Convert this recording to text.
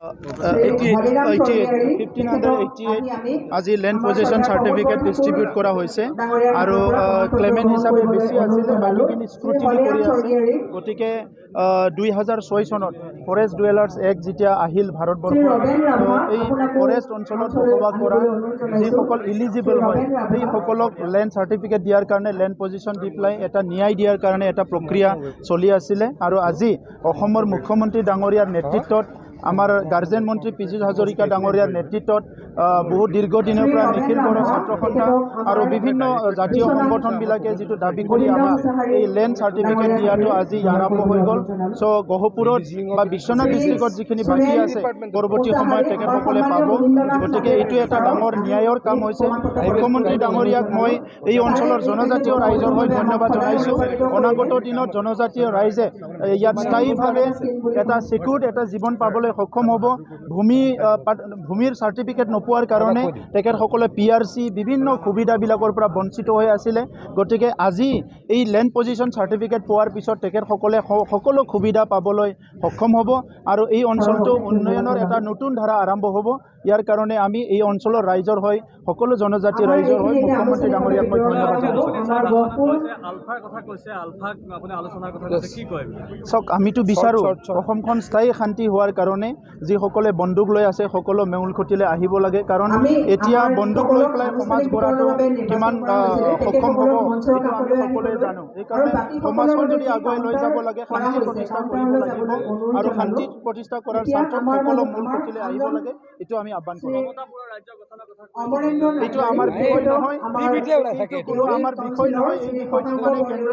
1588 আজি land position certificate distribute করা হয়েছে আর ক্লেমেন্ট হিসাবে বেশি আসলে বাকিখিনি স্ক্রুটিনি করে আছে গতিকে 2006 সনত ফরেস্ট ডুয়েলার্স এক্ট যেতিয়া আহিল ভারতবর্ষ এই ফরেস্ট অঞ্চলত বসবাস করা যিসকল ইলিজিবল হয় সেই সকলক ল্যান্ড সার্টিফিকেট দিয়ার কারণে ল্যান্ড পজিশন দি পেলাই এটা ন্যায় দিয়ার কারণে এটা প্রক্রিয়া চলি আছিলে আর আজি অসমৰ মুখ্যমন্ত্ৰী ডাঙৰিয়াৰ নেতৃত্বত আমাৰ গাৰ্জেন মন্ত্ৰী পীযুষ হাজৰিকা ডাঙৰীয়াৰ নেতৃত্বত বহু দীৰ্ঘদিনৰ পৰা নিখিল বড়ো ছাত্ৰ সন্থা আৰু বিভিন্ন জাতীয় সংগঠনবিলাকে যিটো দাবী কৰি আমাক এই লেণ্ড চাৰ্টিফিকেট দিয়াটো আজি আৰম্ভ হৈ গ'ল চ' গহপুৰত বা বিশ্বনাথ ডিষ্ট্ৰিক্টত যিখিনি বাকী আছে পৰৱৰ্তী সময়ত তেখেতসকলে পাব গতিকে এইটো এটা ডাঙৰ ন্যায়ৰ কাম হৈছে মুখ্যমন্ত্ৰী ডাঙৰীয়াক মই এই অঞ্চলৰ জনজাতীয় ৰাইজৰ হৈ ধন্যবাদ জনাইছোঁ অনাগত দিনত জনজাতীয় ৰাইজে ইয়াত স্থায়ীভাৱে এটা সিকিউৰ্ড এটা জীৱন পাবলৈ সক্ষম হ'ব ভূমিৰ সাৰ্টিফিকেট নোপোৱাৰ কাৰণে তেখেতসকলে PRC বিভিন্ন সুবিধাবিলাকৰ পৰা বঞ্চিত হৈ আছিলে গতিকে আজি এই ল্যান্ড পজিশন সাৰ্টিফিকেট পোৱাৰ পিছত তেখেতসকলে সকলো সুবিধা পাবলৈ সক্ষম হ'ব আৰু এই অঞ্চলটো উন্নয়নৰ এটা নতুন ধাৰা আৰম্ভ হ'ব ইয়াৰ কাৰণে আমি এই অঞ্চলৰ ৰাইজৰ হৈ সকলো জনজাতি ৰাইজৰ হৈ মুখ্যমন্ত্ৰী ডাঙৰীয়াক মই ধন্যবাদ চাওক আমিতো বিচাৰোঁ অসমখন স্থায়ী শান্তি হোৱাৰ কাৰণে যিসকলে বন্দুক লৈ আছে সকলো মেউল খুঁটিলে আহিব লাগে কাৰণ এতিয়া বন্দুক লৈ পেলাই সমাজ গঢ়াটো কিমান সক্ষম হ'ব সেইটো আমি সকলোৱে জানো সেইকাৰণে সমাজখন যদি আগুৱাই লৈ যাব লাগে শান্তি প্ৰতিষ্ঠা কৰিব লাগিব আৰু শান্তি প্ৰতিষ্ঠা কৰাৰ স্বাৰ্থত সকলো মূল খুঁটিলে আহিব লাগে এইটো আমি আহ্বান কৰোঁ এইটো আমাৰ বিষয় নহয় এই বিষয়টো মানে কেন্দ্ৰ